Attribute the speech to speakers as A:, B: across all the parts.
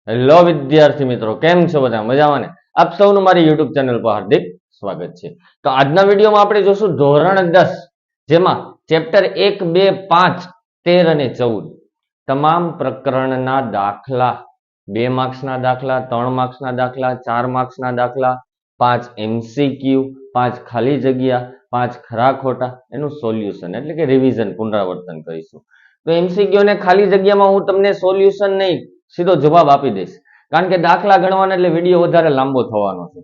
A: Hello વિદ્યાર્થી મિત્રો, કેમ છો બધા? મજામાં ને? આપ સૌનું મારી યુટ્યુબ ચેનલ પર હાર્દિક સ્વાગત છે. તો આજના વિડીયોમાં આપણે જોશું ધોરણ 10, જેમાં ચેપ્ટર 1, 2, 5, 13 અને 14 તમામ પ્રકરણના દાખલા, 2 માર્ક્સના દાખલા, 3 માર્ક્સના દાખલા, 4 માર્ક્સના દાખલા, 5 MCQ, 5 ખાલી જગ્યા, 5 ખરા ખોટા, એનું સોલ્યુશન એટલે કે રિવિઝન પુનરાવર્તન કરીશું. તો MCQ ને ખાલી જગ્યામાં હું તમને સોલ્યુશન નહીં, સીધો જવાબ આપી દઈશ, કારણ કે દાખલા ગણવાના એટલે વિડીયો વધારે લાંબો થવાનો છે.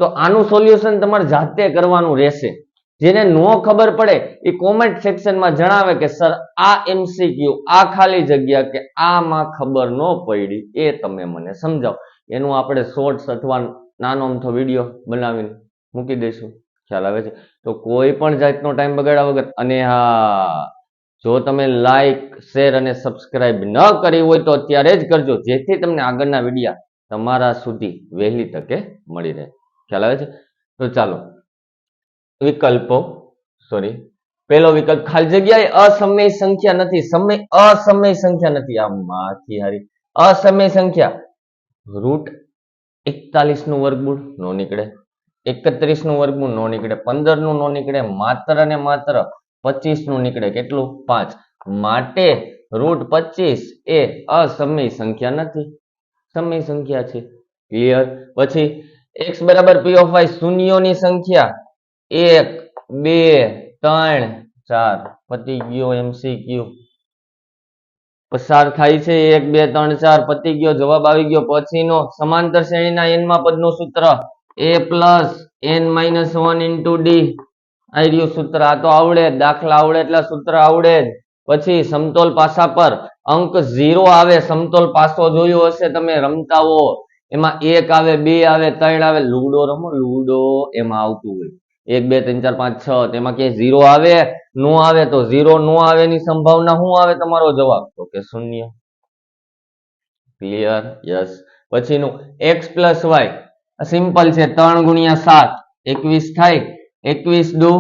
A: તો આનું સોલ્યુશન તમારે જાતે કરવાનું રહેશે. જેને નો ખબર પડે એ કોમેન્ટ સેક્શનમાં જણાવે કે સર આ MCQ, આ ખાલી જગ્યા કે આમાં ખબર ન પડી, એ તમે મને સમજાવો. એનું આપણે શોર્ટ્સ અથવા નાનો અમથો વિડીયો બનાવીને મૂકી દઈશું. ખ્યાલ આવે છે? તો કોઈ પણ જાતનો ટાઈમ બગાડ્યા વગર, અને હા, જો તમે લાઈક, શેર અને સબસ્ક્રાઇબ ન કરી હોય તો અત્યારે જ કરજો, જેથી તમને આગળના વિડીયા તમારા સુધી વહેલી તકે મળી રહે. ખ્યાલ આવે છે? તો ચાલો, વિકલ્પો, પહેલો વિકલ્પ, ખાલી જગ્યા એ અસમય સંખ્યા નથી. અસમય સંખ્યા નથી. આ માથી હારી અસમય સંખ્યા. રૂટ 41 નું વર્ગમૂળ નો નીકળે, 31 નું વર્ગમૂળ નો નીકળે, 15 નું નો નીકળે, માત્ર ને માત્ર 25 નું નીકળે. કેટલું? 5. માટે રૂટ 25 એ અસમય સંખ્યા નથી, સમય સંખ્યા છે. ક્લિયર? પછી x બરાબર p of y, શૂન્યોની સંખ્યા 1, 2, 3, 4. પતી ગયો MCQ. પસાર થાય છે 1, 2, 3, 4, પતી ગયો, જવાબ આવી ગયો. પછીનો સમાંતર શ્રેણીના n માં પદનું સૂત્ર a plus n minus 1 into d. આ રહ્યું સૂત્ર. આ તો આવડે, દાખલા આવડે એટલે સૂત્ર આવડે જ. પછી સમતોલ પાસા પર અંક 0 આવે. સમતોલ પાસો જોયો હશે તમે રમતા હો, એમાં 1 આવે, 2 આવે, 3 આવે. લુડો રમો, લુડો, એમાં આવતું હોય 1, 2, 3, 4, 5, 6. તેમાં ક્યાંય 0 આવે? નો આવે. તો 0 નો આવે ની સંભાવના શું આવે તમારો જવાબ? તો કે 0. ક્લિયર? યસ. પછીનું x plus y, સિમ્પલ છે. 3 ગુણ્યા 7 21 થાય. 21 દુ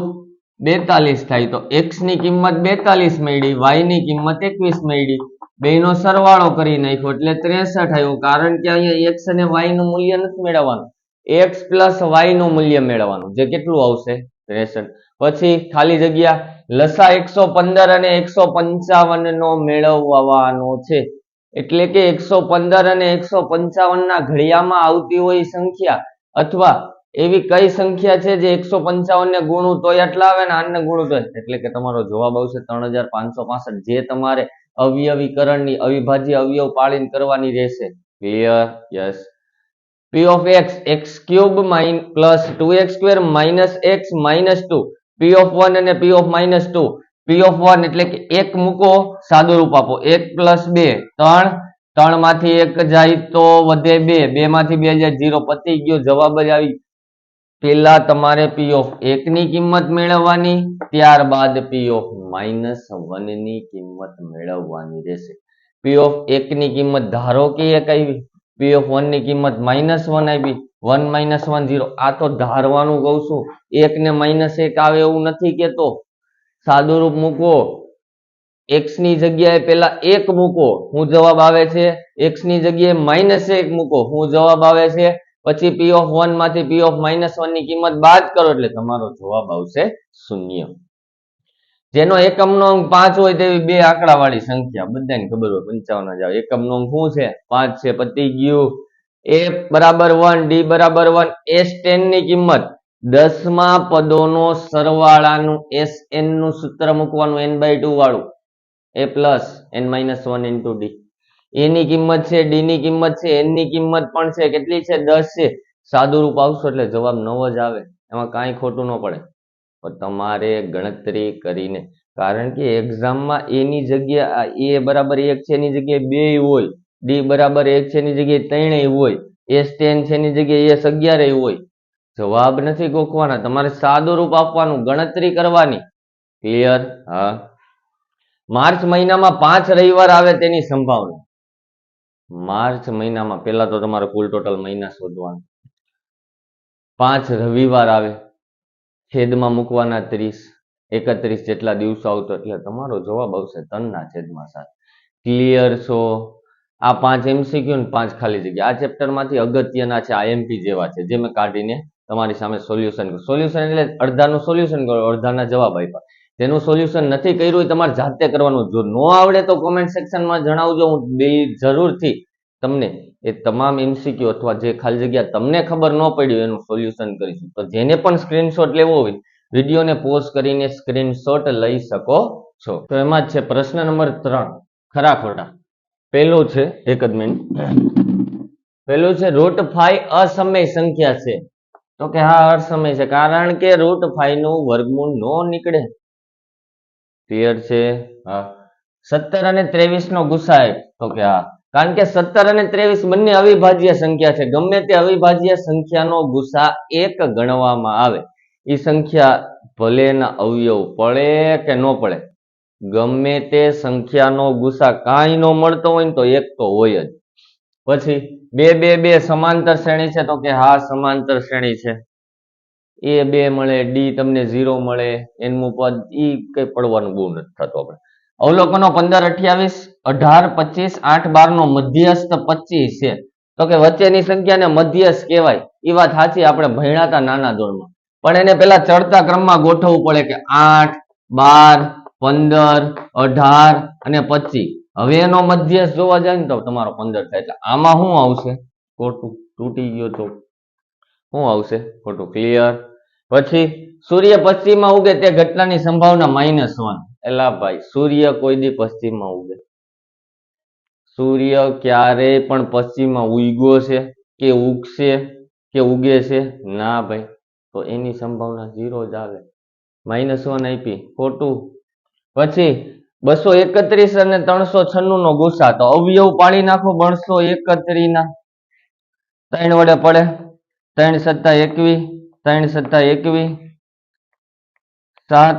A: 42 થાય. તો x ની કિંમત 42 મળી, y ની કિંમત 21 મળી. બેનો સરવાળો કરી નાખ્યો એટલે 63 આવ્યું, કારણ કે અહીંયા x અને y નું મૂલ્ય નથી મેળવવાનું, x plus y નું મૂલ્ય મેળવવાનું, જે કેટલું આવશે? 63. પછી ખાલી જગ્યા, લસા 115 અને 155 નો મેળવવાનો છે. એટલે કે 115 અને 155 ના ઘડિયામાં આવતી હોય સંખ્યા, અથવા એવી કઈ સંખ્યા છે જે 155 ને ગુણું તોય એટલા આવે ને આને ગુણું તોય, એટલે કે તમારો જવાબ આવશે 3565, જે તમારે અવયવીકરણની, અવિભાજ્ય અવયવ પાડીને કરવાની રહેશે. Clear? Yes. p of x, x cube plus 2x square minus x minus 2. p of 1 અને p of minus 2. p of 1 એટલે કે 1 મૂકો, સાદું રૂપ આપો. 1 plus 2 3, 3 માંથી 1 જાય તો વધે 2, 2 માંથી 2 જાય 0. પતી ગયો, જવાબ જ આવી. પેલા તમારે p of 1 ની કિંમત મેળવવાની, ત્યારબાદ p of -1 ની કિંમત મેળવવાની રહેશે. p of 1 ની કિંમત ધારો કે 1 આવી, p of 1 ની કિંમત -1 આવી, 1 - 1 0. આ તો ધારવાનું કહું છું, 1 ને -1 આવે એવું નથી કેતો. સાદું રૂપ મૂકો, x ની જગ્યાએ પેલા 1 મૂકો, શું જવાબ આવે છે? x ની જગ્યાએ -1 મૂકો, શું જવાબ આવે છે? પછી p of 1 માંથી p of -1 ની કિંમત બાદ કરો એટલે તમારો જવાબ આવશે 0. જેનો એકમનો અંક 5 હોય તેવી બે આંકડાવાળી સંખ્યા, બધાને ખબર હોય 55 જ આવે. એકમનો અંક શું છે? 5 છે. પતી ગયું. a બરાબર 1, d બરાબર 1, s10 ની કિંમત 10મા પદોનો સરવાળાનું sn નું સૂત્ર મૂકવાનું, n/2 વાળું. a plus n minus 1 into d. a ની કિંમત છે, d ની કિંમત છે, n ની કિંમત પણ છે. કેટલી છે? 10 છે. સાદું રૂપ આવશો એટલે જવાબ 9 જ આવે, એમાં કાંઈ ખોટું ન પડે. પણ તમારે ગણતરી કરીને, કારણ કે એક્ઝામમાં a ની જગ્યાએ a બરાબર 1 છે એની જગ્યાએ 2 હોય, d બરાબર 1 છે એની જગ્યાએ 3 હોય, s10 છે એની જગ્યાએ s11 હોય. જવાબ નથી ગોખવાના, તમારે સાદું રૂપ આપવાનું, ગણતરી કરવાની. ક્લિયર? હા. માર્ચ મહિનામાં 5 રવિવાર આવે તેની સંભાવના. માર્ચ મહિનામાં પહેલા તો તમારે કુલ ટોટલ મહિના શોધવાના. 5 રવિવાર આવે, છેદમાં મૂકવાના 30, 31 જેટલા દિવસો આવતો એટલે તમારો જવાબ આવશે 3/7. ક્લિયર છો? આ 5 MCQ ને 5 ખાલી જગ્યા. આ ચેપ્ટરમાંથી અગત્યના છે, IMP જેવા છે, જે મેં કાઢીને તમારી સામે સોલ્યુશન એટલે અડધાનું સોલ્યુશન કરો, અડધાના જવાબ આપ્યા. તેનું સોલ્યુશન નથી કર્યું એ તમારે જાતે કરવાનું. જો ન આવડે તો કોમેન્ટ સેક્શનમાં જણાવજો, હું જરૂરથી તમને એ તમામ MCQ અથવા જે ખાલી જગ્યા તમને ખબર ન પડી એનું સોલ્યુશન કરીશું. તો જેને પણ સ્ક્રીનશોટ લેવો હોય વિડીયોને પોઝ કરીને સ્ક્રીનશોટ લઈ શકો છો. તો એમાં જ છે પ્રશ્ન નંબર 3, ખરા ખોટા. પેલું છે, એક જ મિનિટ. પેલું છે √5 અસમય સંખ્યા છે. તો કે હા અસમય છે, કારણ કે √5 નું વર્ગમૂળ નો નીકળે. ક્લિયર છે? હા. 17 અને 23 નો ગુસાઅ. તો કે હા, કારણ કે 17 અને 23 બંને અવિભાજ્ય સંખ્યા છે. ગમે તે અવિભાજ્ય સંખ્યાનો ગુસા 1 ગણવામાં આવે. એ સંખ્યા ભલે એના અવયવ પડે કે ન પડે, ગમે તે સંખ્યાનો ગુસા કાંઈ ન મળતો હોય ને તો 1 તો હોય જ. પછી 2 2 2 સમાંતર શ્રેણી છે. તો કે હા સમાંતર શ્રેણી છે. A 2 મળે, D તમને 0 મળે, એનમું પદ ઈ કઈ પડવાનું બહુ નથી થતું આપણે. અવલોકનો 15 28 18 25 8 12 નો મધ્યસ્થ 25 છે. તો કે વચ્ચેની સંખ્યાને મધ્યસ્થ કહેવાય. એ વાત સાચી, આપણે ભણ્યા હતા નાના ધોરણમાં. પણ એને પેલા ચડતા ક્રમમાં ગોઠવવું પડે કે 8 12 15 18 અને 25. હવે એનો મધ્યસ્થ જોવા જાય ને તો તમારો 15 થાય. એટલે આમાં શું આવશે? ખોટું. તૂટી ગયો તો શું આવશે? ખોટું. ક્લિયર? પછી સૂર્ય પશ્ચિમમાં ઉગે તે ઘટનાની સંભાવના -1. એલા ભાઈ, સૂર્ય કોઈ દી પશ્ચિમમાં ઉગે? સૂર્ય ક્યારેય પણ પશ્ચિમમાં ઉગ્યો છે કે ઉગશે કે ઉગે છે? ના ભાઈ. તો એની સંભાવના 0 જ આવે. -1 આપી. ખોટું. પછી 231 અને 396 નો ગુસા. તો અવયવ પાડી નાખો 231 ના. 3 વડે પડે. 3 સત્તા 21, 3 સત્તા 21, 7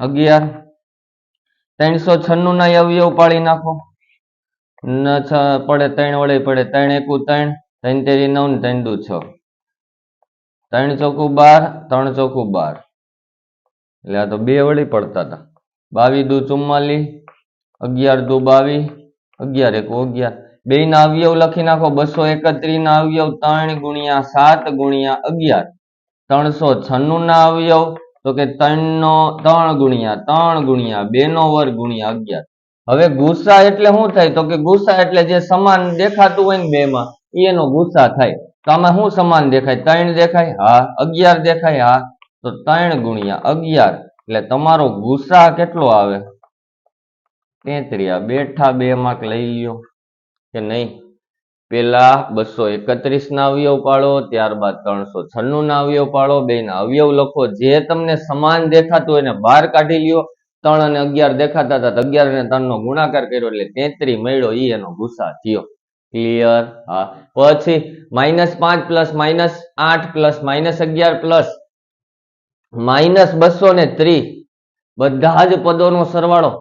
A: 11. 396 ના અવયવ પાડી નાખો. પડે 3 વડે પડે. 3 એકુ 3, 3 તેરી 9, 3 દુ 6, 3 ચોકુ 12, 3 ચોકુ 12. એટલે આ તો 2 વડે પડતા હતા. 22 દુ 44, 11 દુ 22, 11 એકુ 11. 2 ના અવયવ લખી નાખો. 231 ના અવયવ 3 ગુણ્યા 7 ગુણ્યા 11. 396 ના અવયવ તો કે 3 ગુણ્યા 3 ગુણ્યા 2 નો વર્ગ ગુણ્યા 11. હવે ગુસા એટલે શું થાય? તો કે ગુસા એટલે જે સમાન દેખાતું હોય ને બેમાં એનો ગુસા થાય. તો આમાં શું સમાન દેખાય? 3 દેખાય? હા. 11 દેખાય? હા. તો 3 ગુણ્યા 11 એટલે તમારો ગુસા કેટલો આવે? 33. બેઠા 2 માર્ક લઈ લ્યો કે નહીં? પેલા 231 ના અવયવ પાડો, ત્યારબાદ 396 ના અવયવ પાડો, 2 ના અવયવ લખો. જે તમને સમાન દેખાતું હોય એને બહાર કાઢી લ્યો. 3 અને 11 દેખાતા હતા, 11 અને 3 નો ગુણાકાર કર્યો એટલે 33 મળ્યો. ઈ એનો ગુસા થયો. ક્લિયર? હા. પછી -5 પ્લસ -8 પ્લસ -11 પ્લસ -230 બધા જ પદોનો સરવાળો.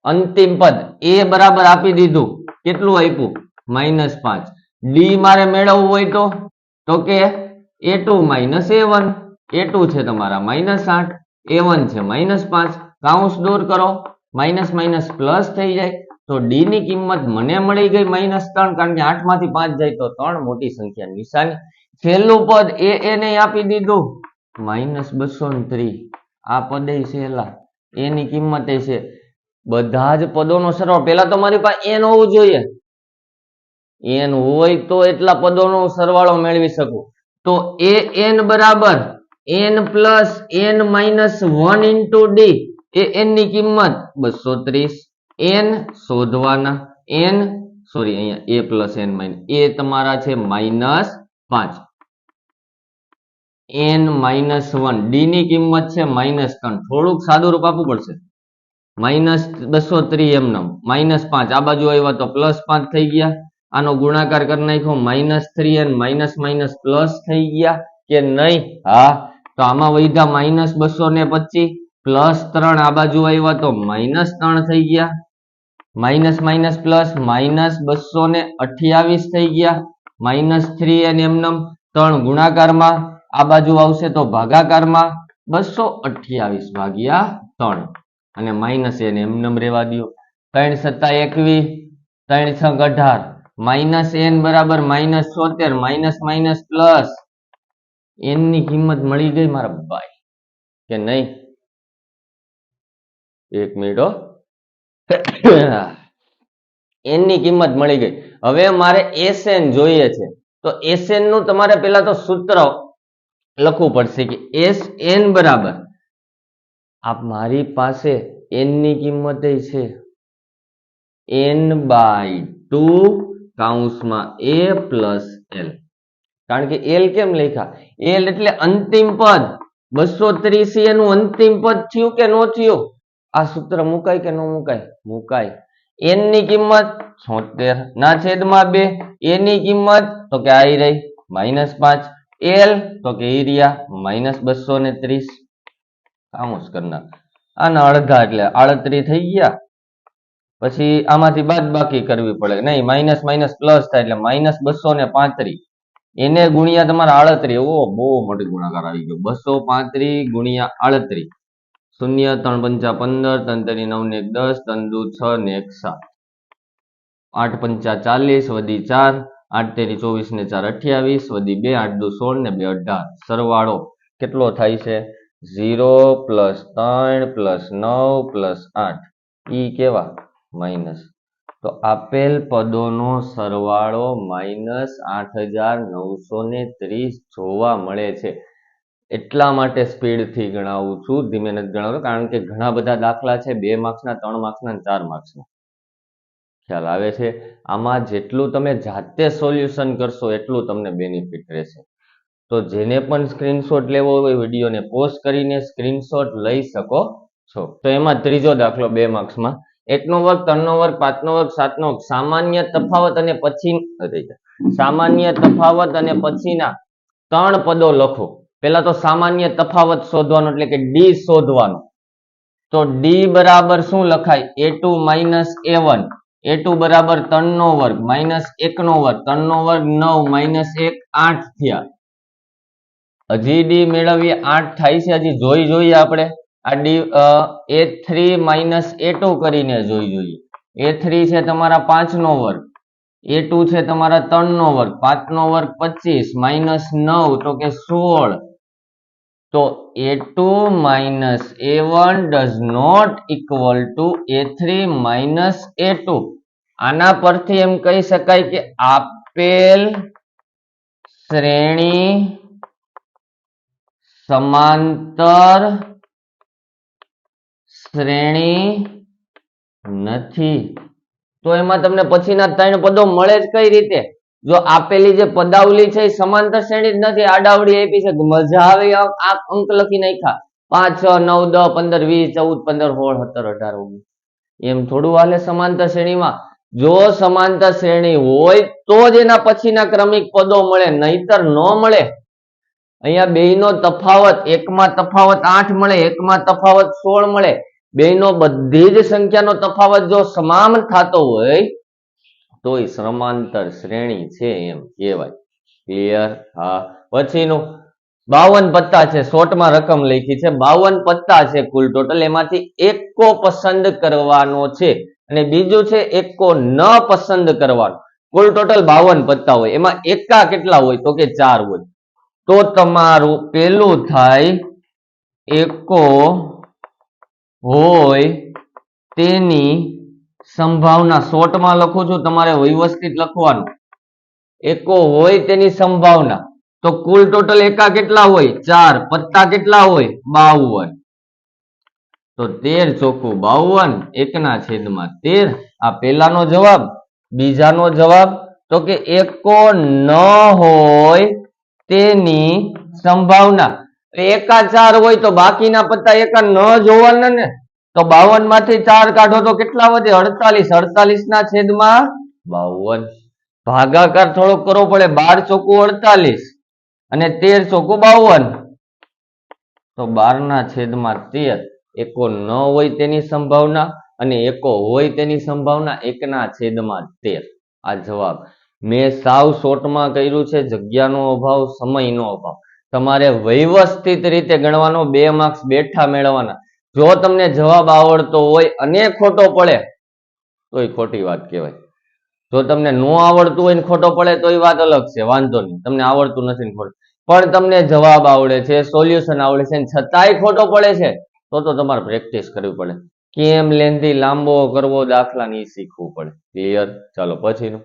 A: અંતિમ પદ a બરાબર આપી દીધું. કેટલું આપ્યું? -5. d મારે મેળવવું હોય તો કે a2 a1. a2 છે તમારા -8, a1 છે -5. કાઉન્સ દૂર કરો, માઇનસ માઇનસ પ્લસ થઈ જાય. તો d ની કિંમત મને મળી ગઈ -3, કારણ કે 8 માંથી 5 જાય તો 3 મોટી સંખ્યા નિશાની. છેલ્લું પદ a ને આપી દીધું -230. આ પદે છેલ્લા a ની કિંમત છે. બધા જ પદોનો સરવાળો. પેલા તો મારી પાસે n હોવું જોઈએ. n હોય તો એટલા પદોનો સરવાળો મેળવી શકું. તો an બરાબર n plus n minus 1 into d. an ની કિંમત 230. n શોધવાના. અહીંયા a plus n minus a તમારા છે -5. n -1. d ની કિંમત છે -3. થોડુંક સાદું રૂપ આપવું પડશે. -230 એમનેમ -5 આ બાજુ આવ્યા તો +5 થઈ ગયા. આનો ગુણાકાર કરી નાખ્યો -3 અને માઇનસ માઇનસ પ્લસ થઈ ગયા કે નહીં? હા. તો આમાં વધ્યા -225 +3 આ બાજુ આવ્યા તો -3 થઈ ગયા. માઇનસ માઇનસ પ્લસ -228 થઈ ગયા. -3 અને એમનેમ 3 ગુણાકારમાં આ બાજુ આવશે તો ભાગાકારમાં 228 ભાગ્યા 3 અને માઇનસ એને એમનેમ રહેવા દો. 3 સત્તા 21, 3 6 18 માઇનસ n બરાબર -76 માઇનસ માઇનસ પ્લસ n ની કિંમત મળી ગઈ મારા ભાઈ કે નહીં? એક મિનિટ હો. n ની કિંમત મળી ગઈ. હવે મારે Sn જોઈએ છે તો Sn નું તમારે પહેલા તો સૂત્ર લખવું પડશે કે Sn બરાબર મારી પાસે n ની કિંમત છે n/2 કૌંસમાં a પ્લસ l. કારણ કે l કેમ લખ્યા? l એટલે અંતિમ પદ. 230 એનું અંતિમ પદ થયું કે ન થયું? આ સૂત્ર મુકાય કે ન મુકાય? મુકાય. n ની કિંમત 76 ના છેદમાં 2. a ની કિંમત તો કે આવી રહી -5. l તો કે ઈ રહ્યા -230. કાઉન્સ કરનાર આના અડધા એટલે 38 થઈ ગયા. પછી આમાંથી બાદ બાકી કરવી પડે નહીં, માઇનસ માઇનસ પ્લસ થાય એટલે -235. એને ગુણ્યા તમારા 38. ઓ બહુ મોટી ગુણાકાર આવી ગયો. 235 ગુણ્યા 38. 0 3 5 15 3 3 9 ને 10 3 2 6 ને 1 7 8 5 40 વધી 4 8 3 24 ને 4 28 વધી 2 8 2 16 ને 2 18. સરવાળો કેટલો થાય છે? 0 +3 +9 +8 ઈ કેવા? માઇનસ. તો આપેલ પદોનો સરવાળો -8930 જોવા મળે છે. એટલા માટે સ્પીડથી ગણાવું છું, ધીમે નથી ગણાવતો, કારણ કે ઘણા બધા દાખલા છે 2 માર્ક્સના, 3 માર્ક્સના, 4 માર્ક્સના. ખ્યાલ આવે છે? આમાં જેટલું તમે જાતે સોલ્યુશન કરશો એટલું તમને બેનિફિટ રહેશે. તો જેને પણ સ્ક્રીનશોટ લેવો હોય વિડીયોને પોઝ કરીને સ્ક્રીનશોટ લઈ શકો છો. તો એમાં ત્રીજો દાખલો 2 માર્ક્સમાં 1 નો વર્ગ 3 નો વર્ગ 5 નો વર્ગ 7 નો વર્ગ સામાન્ય તફાવત અને પછીના 3 પદો લખો. પહેલા તો સામાન્ય તફાવત શોધવાનો એટલે કે d શોધવાનો. તો d બરાબર શું લખાય? a2 - a1. a2 બરાબર 3 નો વર્ગ -1 નો વર્ગ 3 નો વર્ગ 9 -1 8 થયા. હજી d મેળવીએ 8 થાય છે. હજી જોઈએ આપણે આ d a3 - a2 કરીને જોઈએ. a3 છે તમારા 5 નો વર્ગ, a2 છે તમારા 3 નો વર્ગ, 5 નો વર્ગ 25 -9 તો કે 16. તો a2 - a1 does not equal to a3 - a2. આના પરથી એમ કહી શકાય કે આપેલ શ્રેણી સમાંતર શ્રેણી નથી. તો એમાં તમને પછીના 3 પદો મળે જ કઈ રીતે? જો આપેલી જે પદાવલી છે એ સમાંતર શ્રેણી જ નથી, આડાવડી આપી છે, મજા આવે આ અંક લખી નાખ્યા 5 6 9 10 15 20 14 15 16 17 18 19. એમ થોડું હાલે સમાંતર શ્રેણીમાં? જો સમાંતર શ્રેણી હોય તો જ એના પછીના ક્રમિક પદો મળે, નહીતર ન મળે. અહીંયા બેયનો તફાવત, એકમાં તફાવત 8 મળે, એકમાં તફાવત 16 મળે. બેયનો બધી જ સંખ્યાનો તફાવત જો સમાન થતો હોય તો એ સમાંતર શ્રેણી છે એમ કહેવાય. ક્લિયર? હા. પછીનું 52 પત્તા છે, શોર્ટમાં રકમ લખી છે. 52 પત્તા છે કુલ ટોટલ, એમાંથી એકો પસંદ કરવાનો છે અને બીજું છે એકો ન પસંદ કરવાનો. કુલ ટોટલ 52 પત્તા હોય, એમાં એકા કેટલા હોય? તો કે 4 હોય. તો તમારું પેલું થાય એકો હોય તેની સંભાવના. શોર્ટમાં લખું છું, તમારે વ્યવસ્થિત લખવાનું. એકો હોય તેની સંભાવના. તો કુલ ટોટલ એકા કેટલા હોય? 4. પત્તા કેટલા હોય? 52. તો 13 ચોખ્ખું 52 1/13. આ પહેલાનો જવાબ. બીજાનો જવાબ તો કે એકો ન હોય તેની સંભાવના. એકા 4 હોય તો બાકીના પત્તા એકા ન જોવાના ને. તો 52 માંથી 4 કાઢો તો કેટલા વધે? 48. 48/52. ભાગાકાર થોડોક કરવો પડે. 12 ચોખ્ખું 48 અને 13 ચોખ્ખું 52. તો 12/13. એકો ન હોય તેની સંભાવના અને એકો હોય તેની સંભાવના 1/13. આ જવાબ. મેં સાવ શોર્ટમાં કર્યું છે, જગ્યાનો અભાવ, સમયનો અભાવ. તમારે વ્યવસ્થિત રીતે ગણવાનો, 2 માર્ક્સ બેઠા મેળવવાના. જો તમને જવાબ આવડતો હોય અને ખોટો પડે તો એ ખોટી વાત કહેવાય. જો તમને ન આવડતું હોય ને ખોટો પડે તો એ વાત અલગ છે, વાંધો નહીં. તમને આવડતું નથી ને ખોટું, પણ તમને જવાબ આવડે છે, સોલ્યુશન આવડે છે, છતાંય ખોટો પડે છે તો તમારે પ્રેક્ટિસ કરવી પડે. કેમ લેન્થી લાંબો કરવો દાખલા ની શીખવું પડે. ક્લિયર? ચાલો પછીનું.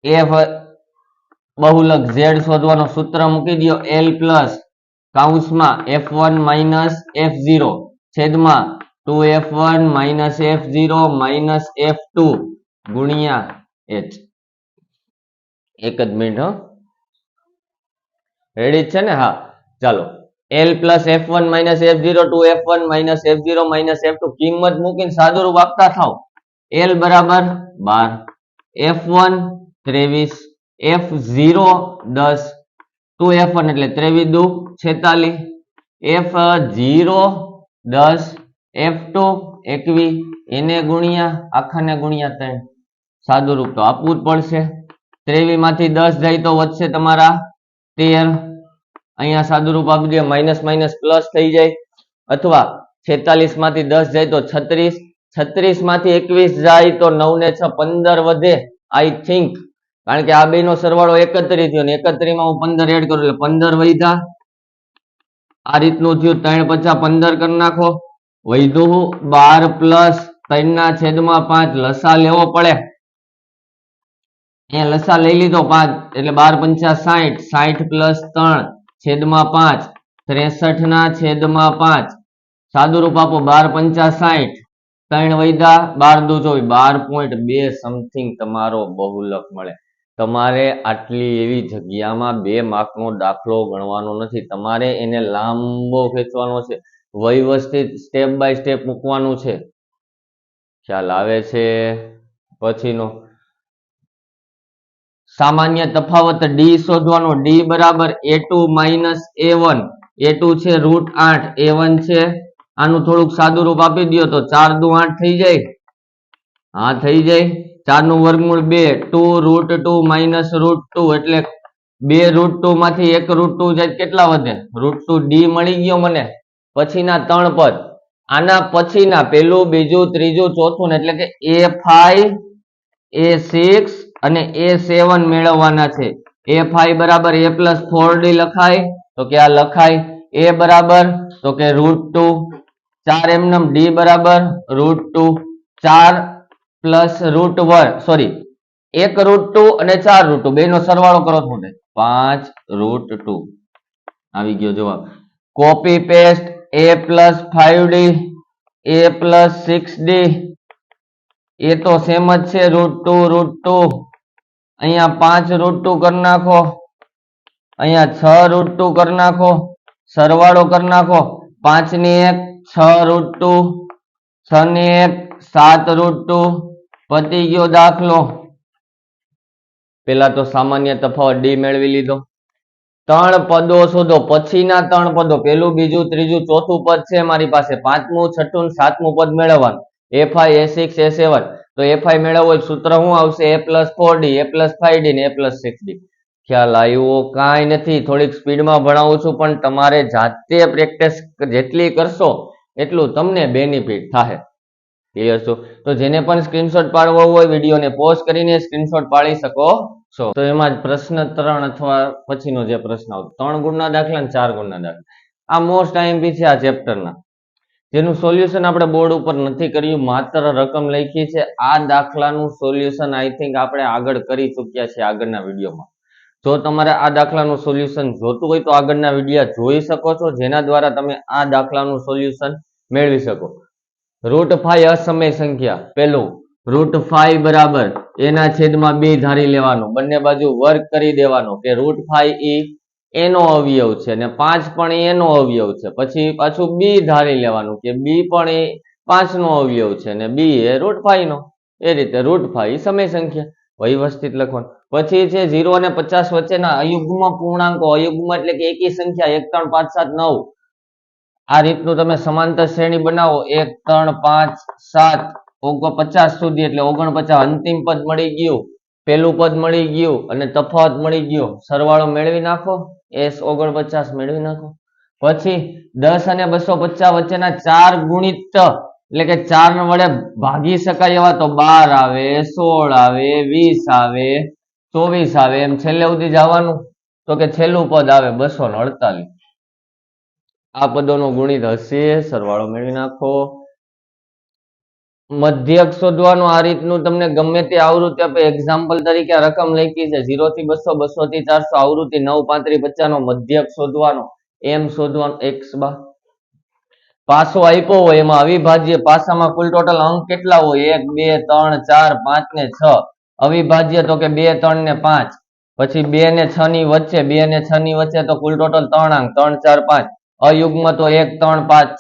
A: એફ બહુલક ઝેડ શોધવાનું સૂત્ર મૂકી દો. એલ પ્લસ કૌંસમાં F1 માઇનસ F0 છેદમાં 2F1 minus F0 minus F2 ગુણ્યા H. એક જ મિનિટ હો, રેડી છે ને? હા ચાલો. L plus F1 minus F0 2F1 minus F0 minus F2 કિંમત મૂકીને સાદુરૂપ આપતા થાવ. L બરાબર 12, F1 23, F0 10, 2F1 એટલે 23 દુ 46, F0 10, F2 21, એને ગુણ્યા આખાને ગુણ્યા 3. સાદુરૂપ તો આપવું જ પડશે. 23 માંથી 10 જાય તો વધશે તમારા 13. અહીંયા સાદુરૂપ આપી દે, માઇનસ માઇનસ પ્લસ થઈ જાય, અથવા 46 માંથી 10 જાય તો 36, 36 માંથી 21 જાય તો 9 ને 6 15 વધે આઈ થિંક, કારણ કે આ બે નો સરવાળો 31 થયો ને 31 માં હું 15 એડ કરું એટલે 15 વધ્યા. આ રીતનું થયું. 3 50 15 કરી નાખો. વધ્યું 12 પ્લસ 3 ના છેદમાં 5. લસા લેવો પડે, અહીંયા લસા લઈ લીધો 5 એટલે 12 5 60, 60 પ્લસ 3 છેદમાં 5 63 ના છેદમાં 5. સાદુરૂપ આપો 12 5 60, 3 વૈધા 12 દુ 24, 12.2 સમથિંગ તમારો બહુલક મળે. તમારે આટલી એવી જગ્યામાં 2 માર્કનો દાખલો ગણવાનો નથી, તમારે એને લાંબો ખેંચવાનો છે, વ્યવસ્થિત સ્ટેપ બાય સ્ટેપ મૂકવાનું છે. ખ્યાલ આવે છે? પછીનો સામાન્ય તફાવત ડી શોધવાનો. ડી બરાબર A2 માઇનસ A1. A2 છે √8, A1 છે, આનું થોડુંક સાદું રૂપ આપી દો તો 4 દુ 8 થઈ જાય. હા થઈ જાય. 4 નું વર્ગમૂળ 2, 2 √2 માઇનસ √2 એટલે 2 √2 માંથી 1 √2 જાય કેટલા વધે? √2. ડી મળી ગયો મને. પછીના 3 પદ, આના પછીના પેલું બીજું ત્રીજું ચોથું એટલે કે A5 A6 અને A7 મેળવવાના છે. A5 બરાબર A પ્લસ 4D લખાય તો કે આ લખાય. A બરાબર તો કે √2, 4 એમનેમ. D બરાબર √2, 4 પ્લસ √1 સોરી 1 √2 અને 4 √2 બે નો સરવાળો કરો તો 5 √2 આવી ગયો જવાબ. Copy paste A plus 5D A plus 6D એ તો સેમ જ છે, √2 √2. અહીંયા 5 √2 કરી નાખો, અહીંયા 6 √2 કરી નાખો, સરવાળો કરી નાખો. 5 ની 1 6 √2, 6 ની 1 7 √2. પતી ગયો દાખલો. પેલા તો સામાન્ય તફાવત ડી મેળવી લીધો. 3 પદો શોધો. પછીના 3 પદો, પેલું બીજું ત્રીજું ચોથું પદ છે મારી પાસે, 5મું 6મું 7મું પદ મેળવવાનું. A5 A6 A7 તો A5 મેળવવો સૂત્ર શું આવશે? A plus 4D A plus 5D ને A પ્લસ 6D. ખ્યાલ આવ્યો? કાંઈ નથી, થોડીક સ્પીડમાં ભણાવું છું, પણ તમારે જાતે પ્રેક્ટિસ જેટલી કરશો એટલું તમને બેનિફિટ થાય. ક્લિયર છો? તો જેને પણ સ્ક્રીનશોટ પાડવો હોય વિડીયોને પોઝ કરીને સ્ક્રીનશોટ પાડી શકો છો. તો એમાં જ પ્રશ્ન 3 અથવા પછીનો જે પ્રશ્ન આવતો 3 ગુણના દાખલા અને 4 ગુણના દાખલા, આ મોસ્ટ આઈએમપી છે આ ચેપ્ટરના, જેનું સોલ્યુશન આપણે બોર્ડ ઉપર નથી કર્યું, માત્ર રકમ લખી છે. આ દાખલાનું સોલ્યુશન આઈ થિંક આપણે આગળ કરી ચૂક્યા છે આગળના વિડીયોમાં. જો તમારે આ દાખલાનું સોલ્યુશન જોતું હોય તો આગળના વિડીયો જોઈ શકો છો, જેના દ્વારા તમે આ દાખલાનું સોલ્યુશન મેળવી શકો. √5 અસમય સંખ્યા. પેલું √5 બરાબર એના છેદમાં 2 ધારી લેવાનું, બંને બાજુ વર્ગ કરી દેવાનો કે √5 એનો અવયવ છે અને 5 પણ એનો અવયવ છે. પછી પાછું b ધારી લેવાનું કે b પણ એ 5 નો અવયવ છે અને b એ √5 નો. એ રીતે √5 સમય સંખ્યા વ્યવસ્થિત લખવાનું. પછી છે 0 અને 50 વચ્ચેના અયુગ્મ પૂર્ણાંકો. અયુગ્મ એટલે કે એકી સંખ્યા 1 3 5 7 9. આ રીતનું તમે સમાંતર શ્રેણી બનાવો 1 3 5 7 50 સુધી એટલે 49. અંતિમ પદ મળી ગયું, પેલું પદ મળી ગયું અને તફાવત મળી ગયો. સરવાળો મેળવી નાખો, S 49 મેળવી નાખો. પછી 10 અને 250 વચ્ચેના 4 ગુણિત એટલે કે 4 વડે ભાગી શકાય એવા તો 12 આવે, 16 આવે, 20 આવે, 24 આવે, એમ છેલ્લે સુધી જવાનું. તો કે છેલ્લું પદ આવે 248. આ પદોનો ગુણિત હશે, સરવાળો મેળવી નાખો. મધ્યક શોધવાનું આ રીતનું તમને ગમે તે આવૃત્તિ આપે. એક્ઝામ્પલ તરીકે આ રકમ લખી છે 0 થી 200, 200 થી 400, આવૃત્તિ 9, 35, 50 નો મધ્યક શોધવાનો, એમ શોધવાનો. x બાર પાસો આપ્યો હોય એમાં અવિભાજ્ય પાસામાં કુલ ટોટલ અંક કેટલા હોય? 1, 2, 3, 4, 5 ને 6. અવિભાજ્ય તો કે 2, 3 ને 5. પછી 2 ને 6 ની વચ્ચે, 2 ને 6 ની વચ્ચે તો કુલ ટોટલ 3 અંક, 3, 4, 5. અયુગ્મ તો 1, 3, 5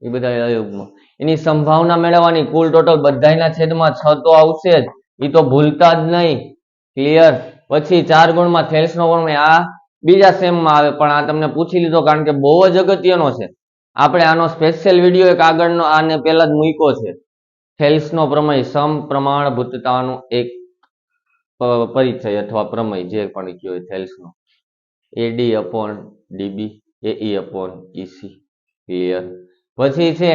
A: એ બધા અયુગ્મ. એની સંભાવના મેળવવાની, કુલ ટોટલ બધાયના છેદમાં 6 તો આવશે જ, એ તો ભૂલતા જ નહીં. ક્લિયર? પછી 4 ગુણમાં થેલ્સનો ગુણ, આ બીજા સેમમાં આવે, પણ આ તમને પૂછી લીધો કારણ કે બહુ જ અગત્યનો છે. આપણે આનો સ્પેશિયલ વિડીયો એક આગળનો આને પહેલા જ મૂક્યો છે. થેલ્સનો પ્રમેય, સમપ્રમાણભૂતતાનો એક પરિચય અથવા પ્રમેય, જે પણ કયો હોય થેલ્સનો. AD/DB, AE/EC. ક્લિયર? પછી છે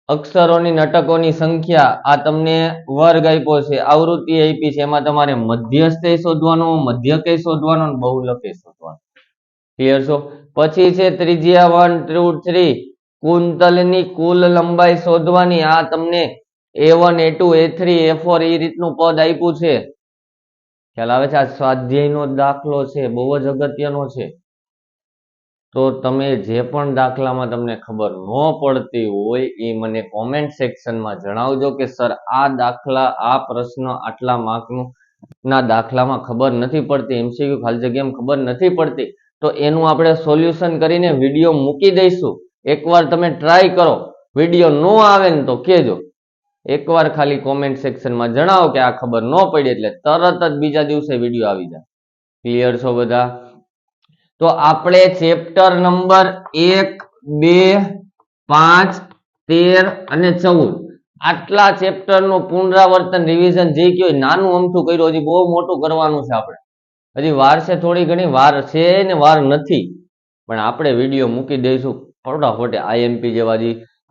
A: અક્ષરોની નટકોની સંખ્યા, આ તમને વર્ગ આપ્યો છે, આવૃત્તિ આપી છે, એમાં તમારે મધ્યસ્થ શોધવાનો, મધ્યકે શોધવાનો, બહુલકે શોધવાનો. ક્લિયર છો? પછી છે ત્રિજ્યા 1, 2, 3, કુંતલની કુલ લંબાઈ શોધવાની. આ તમને A1, A2, A3, A4 એ રીતનું પદ આપ્યું છે. ખ્યાલ આવે છે? આ સ્વાધ્યાયનો દાખલો છે, બહુ જ અગત્યનો છે. તો તમે જે પણ દાખલામાં તમને ખબર ન પડતી હોય એ મને કોમેન્ટ સેક્શનમાં જણાવજો કે સર આ દાખલા, આ પ્રશ્ન આટલા માર્કનું ના દાખલામાં ખબર નથી પડતી, MCQ ખાલી જગ્યામાં ખબર નથી પડતી, તો એનું આપણે સોલ્યુશન કરીને વિડીયો મૂકી દઈશું. એકવાર તમે ટ્રાય કરો, વિડીયો ન આવે ને તો કહેજો. એકવાર ખાલી કોમેન્ટ સેક્શનમાં જણાવો કે આ ખબર ન પડી, એટલે તરત જ બીજા દિવસે વિડીયો આવી જાય. ક્લિયર છો બધા? તો આપણે ચેપ્ટર નંબર 1, 2, 5, 13 અને 14 આટલા ચેપ્ટરનું પુનરાવર્તન, રિવિઝન જે કયો નાનું અમથું કર્યું, હજી બહુ મોટું કરવાનું છે. આપણે હજી વાર છે, થોડી ઘણી વાર છે ને વાર નથી, પણ આપણે વિડીયો મૂકી દઈશું ફટાફટ. IMP જેવા જે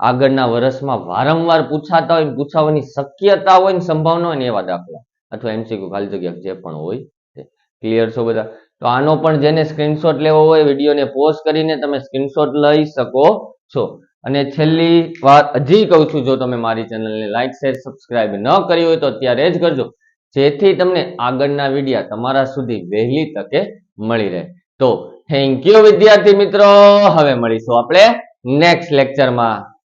A: આગળના વર્ષમાં વારંવાર પૂછાતા હોય, પૂછાવાની શક્યતા હોય ને સંભાવના હોય ને એવા દાખલા, અથવા MCQ ખાલી જગ્યા જે પણ હોય. ક્લિયર છો બધા? તો આનો પણ જેને સ્ક્રીનશોટ લેવો હોય, વિડીયોને પોઝ કરીને તમે સ્ક્રીનશોટ લઈ શકો છો. અને છેલ્લી વાત હજી કહું છું, જો તમે મારી ચેનલને લાઈક, શેર, સબસ્ક્રાઇબ ન કરી હોય તો અત્યારે જ કરજો, જેથી તમને આગળના વિડીયા તમારા સુધી વહેલી તકે મળી રહે. તો થેન્ક યુ વિદ્યાર્થી મિત્રો. હવે મળીશું આપણે નેક્સ્ટ લેક્ચરમાં.